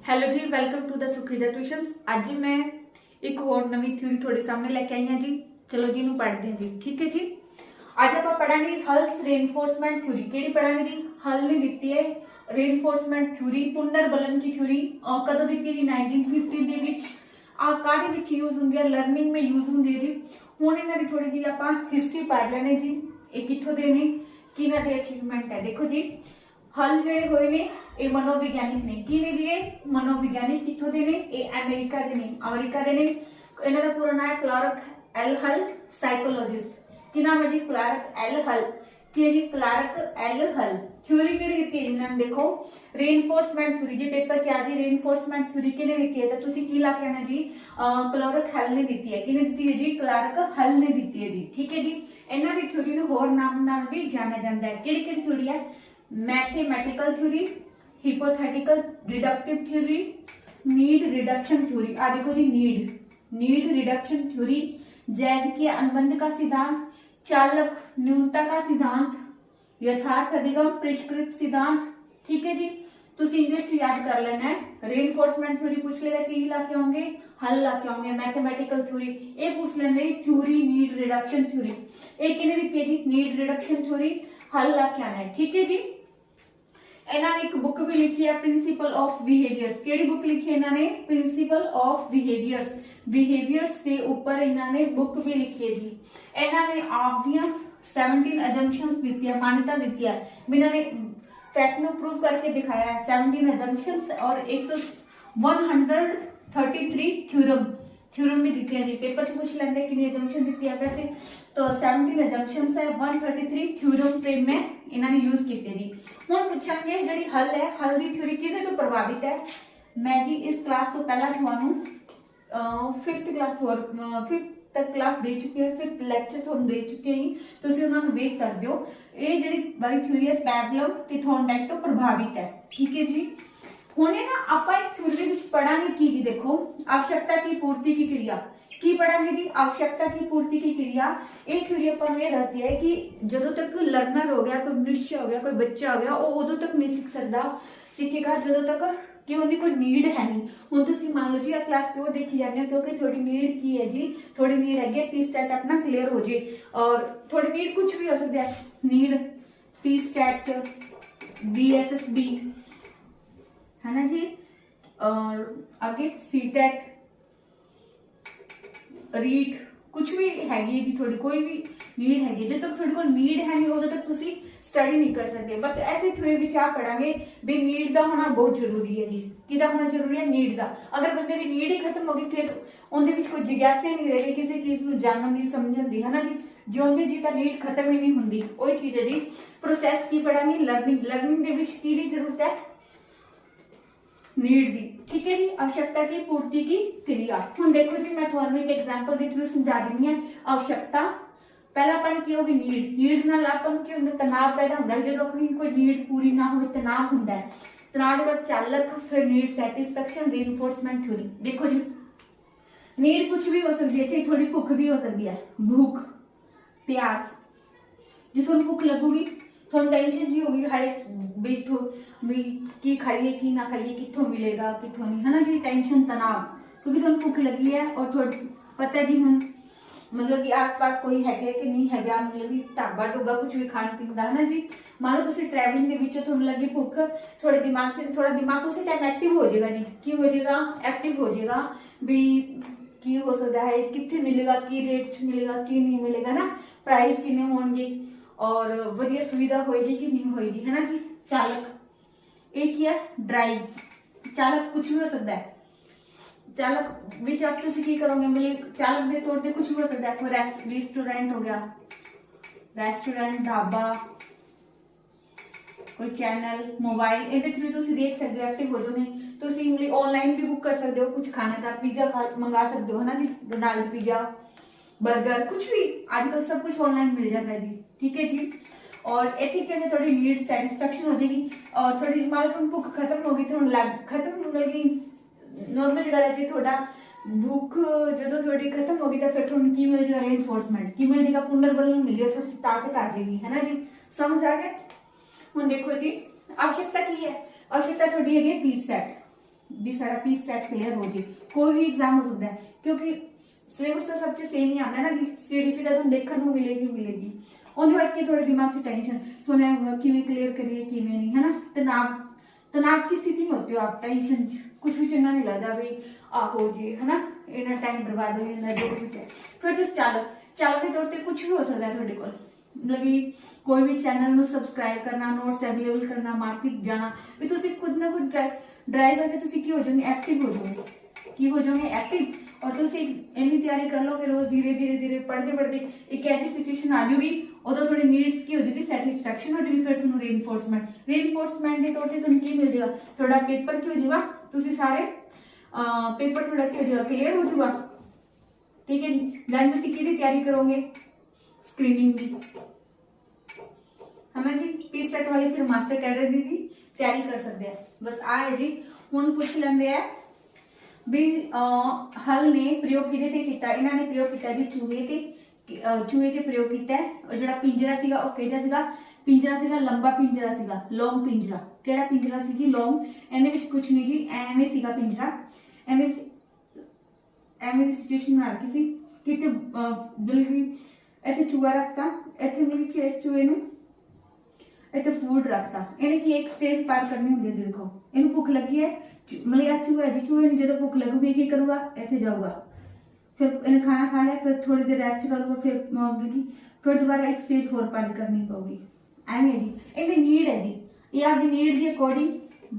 Hello जी, welcome to the सुखीदा tuitions. आज मैं एक और नवी थ्योरी थोड़े सामने लेके आई हाँ जी। चलो जी इन्हू पढ़ते हैं जी। ठीक है जी। आज आप पढ़ांगे हल्स रेनफोर्समेंट थ्योरी। केड़ी पढ़ांगे जी? हल ने दी है रेनफोर्समेंट थ्योरी, पुनर्बलन की थ्योरी। कदों दी थी? 1950 दे विच। काहदे विच यूज हुंदी है? लर्निंग में यूज हुंदी है जी। हुण इन्हां दी थोड़ी जी आपां हिस्ट्री पढ़ लेने जी। ये कित्थों दे ने, किन्हां दे अचीवमेंट है। देखो जी, हल जिहड़े होए ने ये मनोविग्यानिक ने। की ने जी? ये मनोविग्यानिक कित्थों दे ने? ये अमेरिका दे ने। अमेरिका दे ने। इन्हां दा पूरा नाम है क्लार्क एल हल, साइकोलॉजिस्ट। की नाम है जी? क्लार्क एल हल। की है जी? क्लार्क एल हल। थ्योरी केड़ी दी है इन्हां ने? देखो, रेनफोर्समेंट थ्योरी जी पेपर च आ जी। रेनफोर्समेंट थ्योरी किने दी है? तो तुसी की ला के आना जी? क्लार्क हल ने दी है। किने दी है जी? क्लार्क हल ने दी है जी। ठीक है जी। इन्हां दी थ्योरी नूं होर नाम नाल भी जानिया जांदा है। केड़ी-केड़ी थ्योरी है? Mathematical theory, hypothetical deductive theory, need reduction theory. आ देखो जी, नीड रिडक्शन थ्योरी, जैविकीय अनुबंध का सिद्धांत, चालक न्यूनता का सिद्धांत, यथार्थ अधिगम परिष्कृत सिद्धांत। ठीक है जी। तुसी इंग्लिश याद कर लेना है। रेनफोर्समेंट थ्योरी पूछ लेगा कि लाके होंगे, हल लाके होंगे। मैथमेटिकल थ्योरी ये पूछ लेंगे, थ्योरी नीड रिडक्शन थ्योरी। एक किने दी है जी? नीड रिडक्शन थ्योरी, हल लाके आना है। ठीक है जी। इन्होंने एक बुक भी लिखी है, प्रिंसिपल ऑफ बिहेवियर्स। केड़ी बुक लिखी है इन्होंने? Principle of behaviours. बिहेवियर्स के ऊपर इन्होंने बुक भी लिखी है जी। इन्होंने आप दियां 17 अजम्पशंस दी है, मान्यता दी है। इन्होंने फैक्ट नु प्रूव करके दिखाया है। 17 अजम्पशंस और 133 थ्योरम भी दी है जी। पेपर से पूछ लेंगे कितनी अजम्पशन दी है वैसे तो 17 अजम्पशंस है, 133 थ्योरम फ्रेम में इन्होंने यूज की जी। हुण पूछांगे जिहड़ी हल है, हल दी थ्योरी किहदे तो प्रभावित है। मैं जी इस क्लास तो पहला तुहानू 5th क्लास और 5th तक क्लास दे चुकी है, 5th लेक्चर तुहानू दे चुके हैं। तुसीं उन्हां नू देख सकदे हो। ये जिहड़ी वाली थ्योरी है पैवलव ते थॉर्नडाइक तो प्रभावित है। ठीक है जी। हुणे ना आपां इस थ्योरी दे विच पढ़ांगे की जी? देखो, आवश्यकता की पूर्ति की क्रिया की पढ़ांगे जी। आवश्यकता की पूर्ति की क्रिया ये थ्योरी अपन ये दसदी है कि जदों तक लर्नर हो गया, कोई मनुष्य हो गया, कोई बच्चा हो गया, वो उदों तक नहीं सीख सकता, सीखेगा जदों तक कि उनकी कोई नीड है नहीं। हुण तुसीं मान लो जी आ क्लास क्यों देखी जाने हो? क्योंकि थोड़ी नीड की है जी, थोड़ी नीड है पी स्टैट अपना क्लियर हो जाए। और थोड़ी नीड कुछ भी हो सकती है, नीड पी स्टैट, BSSB है ना जी, और आगे सीटेट, रीट, कुछ भी हैगी जी। थोड़ी कोई भी नीड हैगी, जब तक थोड़ी को नीड है नहीं उदों तक तुसी स्टडी नहीं कर सकते। बस ऐसे थ्योरी विच आ पढ़ांगे भी नीड दा होना बहुत जरूरी है जी। किदा होना जरूरी है? नीड दा। अगर बंदे दी नीड ही खत्म हो गई फिर उनदे विच कोई जिज्ञासा नहीं रहेगी किसी चीज नूं जानन दी, समझण दी, है ना जी। जिउंदी जी तां नीड खत्म ही नहीं हुंदी। ओही चीज है जी। प्रोसैस की पढ़ांगे? लर्निंग दे विच की दी जरूरत है? Need the. ठीक है जी। आवश्यकता की पूर्ति की क्रिया। हुण देखो जी, मैं तुहानू एक एग्जांपल दे थ्रू समझा देनी है। आवश्यकता पहला अपन की होगी नीड नाल अपन की हुंदा तनाव पैदा हुंदा है। जदों अपनी कोई नीड पूरी ना होवे तनाव हुंदा है। तनाव दे बाद चालक, फिर नीड सैटिस्फैक्शन, रेनफोर्समेंट थ्योरी। देखो जी, नीड कुछ भी हो सकती है, थोड़ी भुख भी हो सकती है, भूख, प्यास। जो तुहानू भुख लगूगी, थोड़ी टेंशन जी होगी हाय भी की खाइए की ना खाइए, कित्थों मिलेगा कित्थों नहीं, है ना जी। टेंशन, तनाव, क्योंकि तुहानू भुख लगी है और थोड़ी पता है जी हुण मतलब कि आस पास कोई है कि नहीं है, मतलब कि ढाबा ढूबा कुछ भी खाण पीण दा, है ना जी। मान लो तुसीं ट्रैवलिंग दे विच तुहानू लगी भुख, थोड़ा दिमाग उसी टाइम एक्टिव हो जाएगा जी। की हो जाएगा? एक्टिव हो जाएगा भी की हो सकता है, कित्थे मिलेगा, की रेट मिलेगा, की नहीं मिलेगा ना, प्राइस किन्ने होणगे और वधिया सुविधा होएगी कि नहीं होएगी, है ना जी। चालक, एक ही है ड्राइव, चालक कुछ भी हो सकता है। चालक विच आप तुसीं की करोगे? मतलब चालक दे तौर पे कुछ भी हो सकता है। कोई रेस्टोरेंट हो गया, रेस्टोरेंट, ढाबा, कोई चैनल, मोबाइल, इहदे थ्रू तुसीं देख सकते हो, एक्टिव हो जाओगे। तुसीं मतलब ऑनलाइन भी बुक कर सकते हो कुछ खाने का, पिज्जा मंगा सकते हो, है ना जी। डोनाल्ड पिज्जा, बर्गर, कुछ भी आजकल सब कुछ ऑनलाइन मिल जाता है जी। ठीक है जी। और इतनी क्या थोड़ी नीड सैटिस्फैक्शन हो जाएगी और थोड़ी मान लो भुख खत्म होगी, थोड़ा खत्म होगी, नॉर्मल गल है जी। थोड़ा भूख जो थोड़ी खत्म होगी तो फिर थोड़ी की मिल जाएगा? रेनफोर्समेंट की मिल जाएगा, पुनर्बलन मिल जाएगा, थोड़ी ताकत आ जाएगी, है ना जी। समझ आ गया? हुण देखो जी, आवश्यकता की है? आवश्यकता थोड़ी है पी स्टैट, भी सारा पी स्टैट क्लियर हो जाए। कोई भी एग्जाम हो सकता है क्योंकि सिलेबस तो सब सेम ही आता है ना जी। सीडीपी तो तुम देखने को मिलेगी ਉਹਦੇ ਕਰਕੇ थोड़े दिमाग से टेंशन थोड़े किमें क्लियर करिए किमें नहीं, है ना। तनाव की स्थिति में होते हो आप, टेंशन कुछ भी चंगा नहीं लगता भाई आ हो जी, है ना। इतना टाइम बर्बाद हो जाता जो कुछ है। फिर तुम चाल के तौर पर कुछ भी हो सकता है थोड़े को, मतलब कि कोई भी चैनल ਨੂੰ ਸਬਸਕ੍ਰਾਈਬ ਕਰਨਾ, ਨੋਟਸ ਅਵੇਲੇਬਲ ਕਰਨਾ, ਮਾਰਕੀਟ ਜਾਣਾ ਵੀ ਤੁਸੀਂ ਖੁਦ ਨਾ ਖੁਦ ਡਰਾਈਵ ਕਰਕੇ ਤੁਸੀਂ ਕੀ ਹੋ ਜਾਓਗੇ, ਐਕਟਿਵ ਹੋ ਜਾਓਗੇ। की हो जाओगे एक्टिव, और तुम इन्नी तैयारी कर लोगे रोज धीरे धीरे धीरे पढ़ते एक ऐसी सिचुएशन आ जाएगी उदो थोड़ी नीड्स की हो जाएगी, सैटिस्फैक्शन हो जाएगी। फिर तुम रीइंफोर्समेंट के तौर पे तुम की मिल जाएगा, थोड़ा पेपर की हो जाएगा, तुम सारे पेपर थोड़ा की हो जाएगा, क्लियर हो जाएगा। ठीक है जी। दैन तुम की तैयारी करोगे स्क्रीनिंग की, है ना जी। पी सेट वाली फिर मास्टर कैडर की भी तैयारी कर सकते हैं। बस आ है जी। हुण पूछ लेंगे है भी हल ने प्रयोग किहदे ते कीता, इन्हां ने प्रयोग किया जी चूहे ते प्रयोग किया है। और जिहड़ा पिंजरा सीगा ओह किहदा सीगा, पिंजरा सीगा लंबा पिंजरा सीगा, लॉन्ग पिंजरा। किहड़ा पिंजरा सी जी, लॉन्ग। इहदे विच कुछ नहीं जी, एवें सीगा पिंजरा, इहदे विच एवें दी सिचुएशन बना रखी सी कि बिल्कुल इत्थे चूहा रखता, इत्थे मतलब कि चूहे नूं इत्थे फूड रखता, इन्हें की एक स्टेज पार करनी होंदी है। देखो इन्हें भुख लगी है, मतलब आ चूहा है जी, चूहे ने जो भुख लगूगी की करूगा, इत्थे जाऊगा, फिर इन्हें खाना खा लिया, फिर थोड़ी देर रेस्ट करूगा, फिर दोबारा एक स्टेज होर पार करनी पड़ेगी। एवं है जी, इन्हें नीड है जी, ये आपकी नीड के अकॉर्डिंग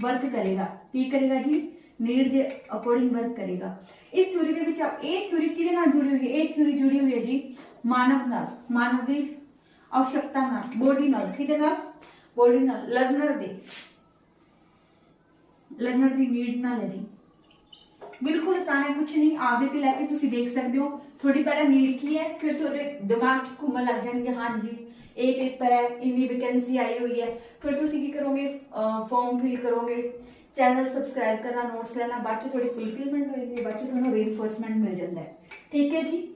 वर्क करेगा। की करेगा जी, नीड के अकॉर्डिंग वर्क करेगा। इस थ्योरी के विच ये थ्योरी किहदे नाल जुड़ी हुई है, ये थ्योरी जुड़ी हुई है जी मानव नाल, मानव की आवश्यकता नाल, बॉडी नाल, किहदे नाल, बॉडी नाल, लर्नर दी नीड नाल है जी। बिल्कुल आसान है, कुछ नहीं आपदे ते लैके तुसीं देख सकते हो। थोड़ी पहले नीड की है, फिर थोड़े दिमाग च घूमन लग जाएंगे, हाँ जी ये पेपर है, इन्नी वैकेंसी आई हुई है। फिर तुसीं की करोगे, फॉर्म फिल करोगे, चैनल सबसक्राइब करना, नोट्स लेना, बाद थोड़ी फुलफिलमेंट हो जाती है, बाद थोड़ा रीइंफोर्समेंट मिल जाता है। ठीक है जी।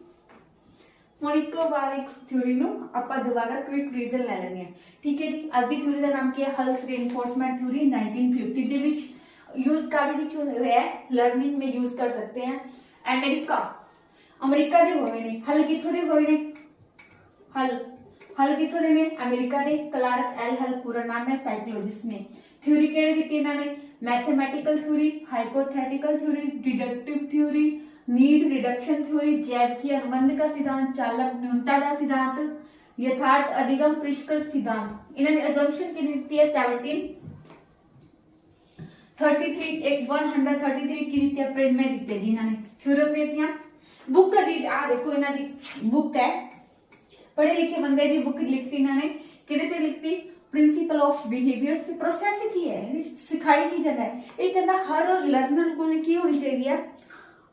ਹੁਣ ਇੱਕ ਵਾਰ ਇੱਕ ਥਿਊਰੀ ਨੂੰ ਆਪਾਂ ਦੁਬਾਰਾ ਕੁਇਕ ਰਿਵੀਜ਼ਨ ਲੈ ਲੈਣੀ ਹੈ। ਠੀਕ ਹੈ ਜੀ। ਅੱਜ ਦੀ ਥਿਊਰੀ ਦਾ ਨਾਮ ਕੀ ਹੈ, ਹਲਸ ਰੀਇਨਫੋर्समेंट थ्योरी 1950 ਦੇ ਵਿੱਚ यूज कार्ड ਵਿੱਚ ਹੋਇਆ ਹੈ, ਲਰਨਿੰਗ में यूज कर सकते हैं। ਅਮਰੀਕਾ ਦੇ ਹੋਏ ਨੇ, ਹਲ ਕਿੱਥੋਂ ਦੇ ਹੋਏ ਨੇ, ਹਲ ਕਿੱਥੋਂ ਦੇ ਨੇ, ਅਮਰੀਕਾ ਦੇ। ਕਲਾਰਕ ਐਲ ਹਲ ਪੂਰਾ ਨਾਮ ਹੈ, ਸਾਈਕੋਲੋजिस्ट ਨੇ। ਥਿਊਰੀ ਕਿਹੜੇ ਦਿੱਤੀ ਇਹਨਾਂ ਨੇ, mathematical theory, hypothetical theory, deductive theory, need reduction theory, जैव की अनुबंध का सिद्धांत, चालक न्यूनता का सिद्धांत, यथार्थ अधिगम परिष्कृत सिद्धांत। इन्होंने अजम्पशन की नीति है 1733 एक 133 की नीति अप्रैल में दी थी जिन्होंने थ्योरम दे दिया। बुक दी आ देखो इन्हों की बुक है, पढ़े लिखे बंदे की बुक लिखती इन्होंने, किहदे लिखती, प्रिंसिपल ऑफ बिहेवियर से प्रोसेस की है, सिखाई की जाता है। ये कहता हर लर्नर को की होनी चाहिए,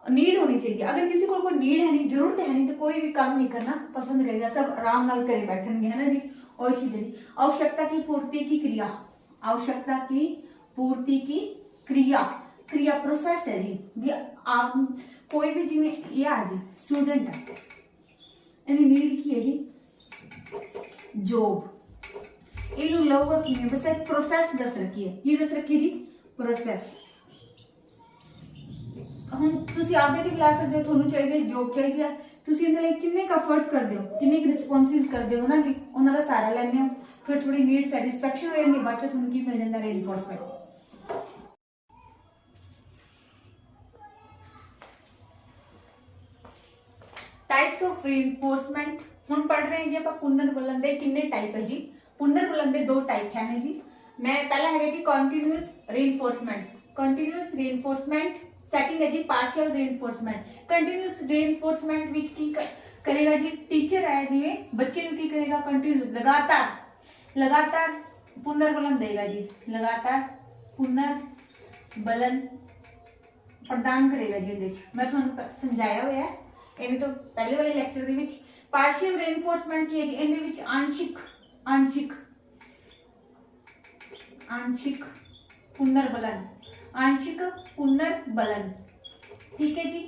नीड होनी चाहिए। अगर किसी को कोई नीड है नहीं, जरूरत है नहीं, तो कोई भी काम नहीं करना पसंद करेगा, सब आराम नाल करे बैठेंगे, है ना जी। और चीज है आवश्यकता की पूर्ति की क्रिया, आवश्यकता की पूर्ति की क्रिया, क्रिया प्रोसेस है जी। आप कोई भी जिम्मे ये आ जी स्टूडेंट है, यानी नीड की है जी जॉब, इनू लऊगा कि बस एक प्रोसेस दस रखी है, ये दस रखी जी प्रोसेस। हम तुसी आपदे ते बुला सकते हो, ਤੁਹਾਨੂੰ ਚਾਹੀਦੀ ਜੌਬ ਚਾਹੀਦੀ ਹੈ, ਤੁਸੀਂ ਇਹਦੇ ਲਈ ਕਿੰਨੇ ਕ ਐਫਰਟ ਕਰਦੇ ਹੋ, ਕਿੰਨੇ ਕ ਰਿਸਪੌਂਸਿਸ ਕਰਦੇ ਹੋ ਨਾ ਜੀ, ਉਹਨਾਂ ਦਾ ਸਾਰਾ ਲੈਂਦੇ ਹੋ, ਫਿਰ ਥੋੜੀ ਨੀਡ ਸੈਟੀਸਫੈਕਸ਼ਨ ਹੋ ਜਾਂਦੀ, ਬਾਅਦ ਚ ਤੁਹਾਨੂੰ ਕੀ ਮਿਲ ਜਾਂਦਾ, ਰੀਇਨਫੋਰਸਮੈਂਟ। टाइप्स ऑफ रीइंफोर्समेंट हुण पढ़ रहे हैं जी आप पुनर्बलन दे किन्ने टाइप है जी। पुनर्बलन दे दो टाइप है ने जी। मैं पहला है जी continuous reinforcement, continuous reinforcement. Second है जी पार्शियल रीइंफोर्समेंट। कंटीन्यूअस रीइंफोर्समेंट विच की करेगा जी, टीचर है जी बच्चे को की करेगा, कंटीन्यूअस लगातार पुनर्बलन देगा जी, लगातार पुनर्बलन प्रदान करेगा जी। ਇਹਦੇ मैं ਤੁਹਾਨੂੰ समझाया हुआ है, इन्हें तो पहले वाले लेक्चर ਦੇ ਵਿੱਚ। पार्शियल रीइंफोर्समेंट की है जी, ਇਹਦੇ ਵਿੱਚ आंशिक पुनर्बलन, आंशिक पुनर्बलन। ठीक है जी।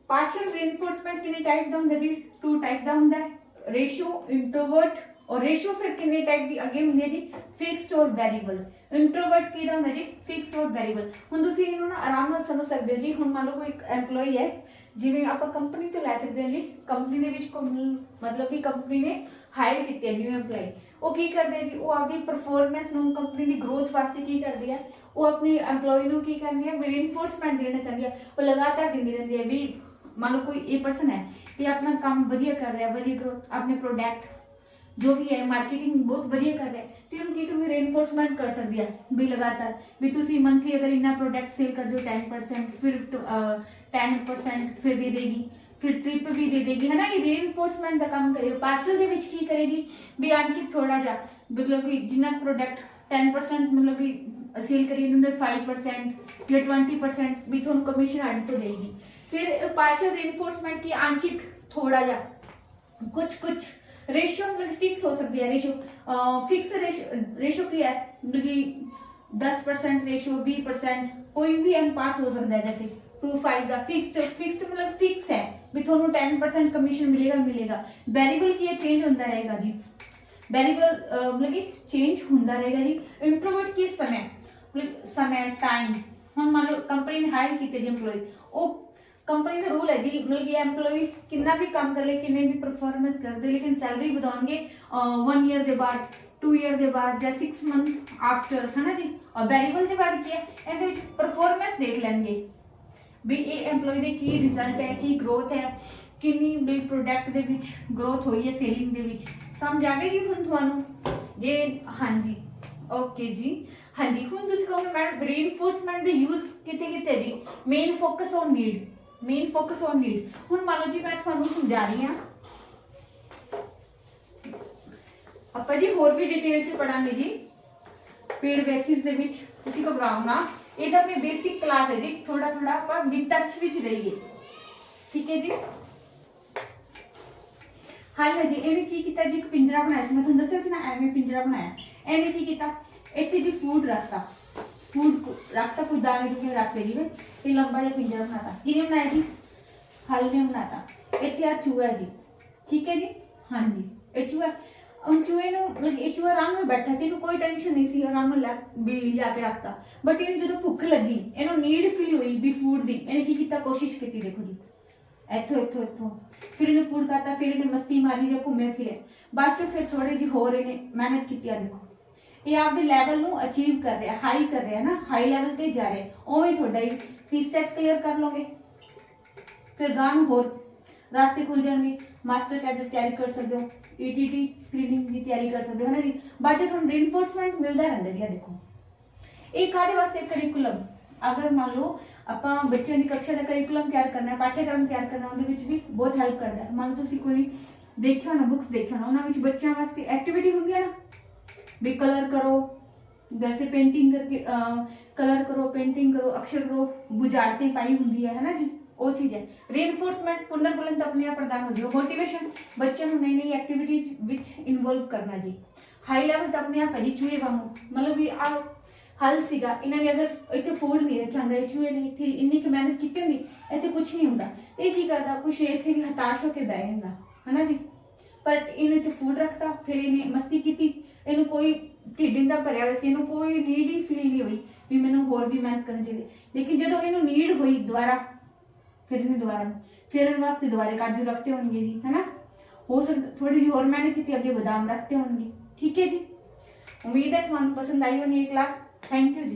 पार्शियल रीइंफोर्समेंट कितने टाइप ਦਾ ਹੁੰਦਾ ਜੀ, टू टाइप ਦਾ ਹੁੰਦਾ है। रेशियो इंट्रोवर्ट और रेशियो फिर किन्ने टाइप की अगे होंगे जी, फिक्स्ड और वेरिएबल। इंट्रोवर्ट की होंगे जी, फिक्स्ड और वेरिएबल। हुण तुसीं इहनूं ना आराम नाल समझ सकदे हो जी। हुण मान लो कोई एक एम्पलॉय है, जिवें आपां कंपनी तो लै सकदे हां जी, कंपनी दे विच मतलब कि कंपनी ने हायर कीते है न्यू एम्पलॉय, वो की करदे हैं जी, वो आपकी परफॉर्मेंस नूं कंपनी की ग्रोथ वास्ते की करदी है, वो अपनी एम्पलॉय नूं की करदी है, रीइंफोर्समेंट देना चाहती है, वो लगातार दिंदी रहंदी है भी मान लो कोई ए पर्सन है ये अपना काम वधिया कर रहा है, वधिया ग्रोथ अपने प्रोडक्ट जो भी है मार्केटिंग बहुत वधिया कर रहा है, तो उनकी भी रीइंफोर्समेंट कर सकती है भी लगातार भी तुसी मंथली अगर इन्ना प्रोडक्ट सेल कर दो 10%, फिर 10% फिर दे देगी, फिर ट्रिप भी दे देगी, है ना। ये रीइंफोर्समेंट का काम करेगी। पार्सल के विच की करेगी भी आंशिक थोड़ा जा मतलब कि जिन्ना प्रोडक्ट 10% मतलब कि सेल करिए उन्हें 5% या 20% भी थोड़ा कमीशन ऐड तो देगी। फिर पार्शियल रीइंफोर्समेंट की आंशिक थोड़ा जा कुछ रेशियो मतलब फिक्स हो सकती है। रेशियो फिक्स रेशियो की है मतलब कि 10% रेशियो 20% कोई भी अनुपात हो सकता है, जैसे 2:5 का फिक्स्ड मतलब फिक्स है भी थोड़ा 10% कमीशन मिलेगा। वेरिएबल की चेंज होता रहेगा जी, वेरिएबल मतलब कि चेंज होता रहेगा जी। इंट्रोवर्ट की समय टाइम, हम मान लो कंपनी ने हायर किए एम्प्लॉय, वो कंपनी का रूल है जी मतलब कि एम्प्लॉय कितना भी काम कर ले किन्ने भी परफॉर्मेंस कर दे लेकिन सैलरी बताओगे 1 ईयर के बाद, 2 ईयर के बाद या 6 मंथ आफ्टर, है ना जी। और वेरिएबल के बाद क्या है ਇਹਦੇ ਵਿੱਚ परफॉर्मेंस देख लेंगे भी ये एम्प्लॉय ਦੇ ਕੀ ਰਿਜ਼ਲਟ ਹੈ, ਕੀ ਗਰੋਥ ਹੈ, ਕਿੰਨੀ ਵੀ ਪ੍ਰੋਡਕਟ ਦੇ ਵਿੱਚ ਗਰੋਥ ਹੋਈ ਹੈ, ਸੇਲਿੰਗ ਦੇ ਵਿੱਚ ਸਮਝ ਆ ਗਈ ਜੀ ਹੁਣ ਤੁਹਾਨੂੰ ਜੇ। ਹਾਂਜੀ ओके जी, हाँ जी। हुण तुसीं कहोगे मैडम रीइंफोर्समेंट दे यूज किते जी, मेन फोकस ऑन नीड। हुण मान लो जी मैं तुहानूं समझा रही हां, आपां जी होर भी डिटेल च पढ़ांगे जी पेड बैचेस दे विच, तुसीं घबराओ ना। ये तो अपनी बेसिक क्लास है जी, थोड़ा आपां विद टच विच रहिए, ठीक है जी। हाँ जी, इन्हें की किया जी, एक पिंजरा बनाया मैं तुहानूं दस्सिया सी ना, एवें पिंजरा बनाया। इन्हें की किया इत्थे जी फूड रखता कोई दाने दुने रख ले जी, ये लंबा जिहा पिंजरा बनाता। किने बनाया जी, हल ने बनाता। इत्थे आ चूहा है जी, ठीक है जी। हाँ जी, ये चूहा हम चूहे मतलब ये चूहा आराम में बैठा सी, कोई टेंशन नहीं सी, आराम में भी जाके रखता। बट इन जो भुख लगी, इन्हों नीड फील हुई भी फूड की, इन्हें की किया कोशिश की, देखो जी इथों फिर इन्हें फूड खाता, फिर इन्हें मस्ती मारी या घूमे फिरे, बाद चो फिर थोड़ी जी होर इन्हें मेहनत की। देखो ये आपके लैवल नू अचीव कर रहा है, हाई कर रहा है ना, हाई लैवल ते जा रहे हैं। उवें थोड़ा ही 30 स्टेप क्लीयर कर लोगे, फिर गांह नू होर रास्ते खुल जाएंगे, मास्टर कैडर तैयारी कर सकते हो, ईटीटी स्क्रीनिंग की तैयारी कर सकते हो, है ना जी। बाद चो रीइंफोर्समेंट मिलता रहता जी। देखो एक काहदे वास्ते करिकुलम, अगर मान लो ਆਪਾਂ ਬੱਚਿਆਂ ਦੀ कक्षा का करिकुलम तैयार करना है, पाठ्यक्रम तैयार करना, ਉਹਦੇ ਵਿੱਚ ਵੀ बहुत हेल्प करता है। मान लो ਤੁਸੀਂ कोई देखियो ना बुक्स देखियो ना, ਉਹਨਾਂ ਵਿੱਚ ਬੱਚਿਆਂ ਵਾਸਤੇ एक्टिविटी ਹੁੰਦੀ है ना भी कलर करो, वैसे पेंटिंग करके कलर करो, पेंटिंग करो, अक्षर करो, बुझारतें पाई होंगी है ना जी, वो चीज़ है। रीइंफोर्समेंट पुनर्बुलंद अपने आप प्रदान हो जाए, मोटिवेशन बच्चों को नई नई एक्टिविटीज विच इनवॉल्व करना जी। हाई लैवल तो अपने आप है जी, चूहे वांगू मतलब भी आ हल सीगा, इन्होंने अगर इतने फूड नहीं रखा होंगे, चूहे ने इतनी इन्नी मेहनत की होंगी, इतने कुछ नहीं होंगे, ये की करता कुछ इतने भी हताश होकर बह जाता है ना जी। पर इन्हें इतने फूड रखता, फिर इन्हें मस्ती की, इन्हें कोई ढिड इनका भरिया हुआ, इन्हें कोई नीड ही फील नहीं हुई भी मैंने होर भी मेहनत करनी चाहिए। लेकिन जो इन्हें नीड हुई दोबारा, फिर इन्हें इन वास्ते दोबारा काजू रखते होंगे जी, है ना। हो सकता थोड़ी जी होर मेहनत की, अगे बादाम रखते होंगे, ठीक है जी। उम्मीद है तुम्हें पसंद आई होनी ये क्लास। Thank you ji.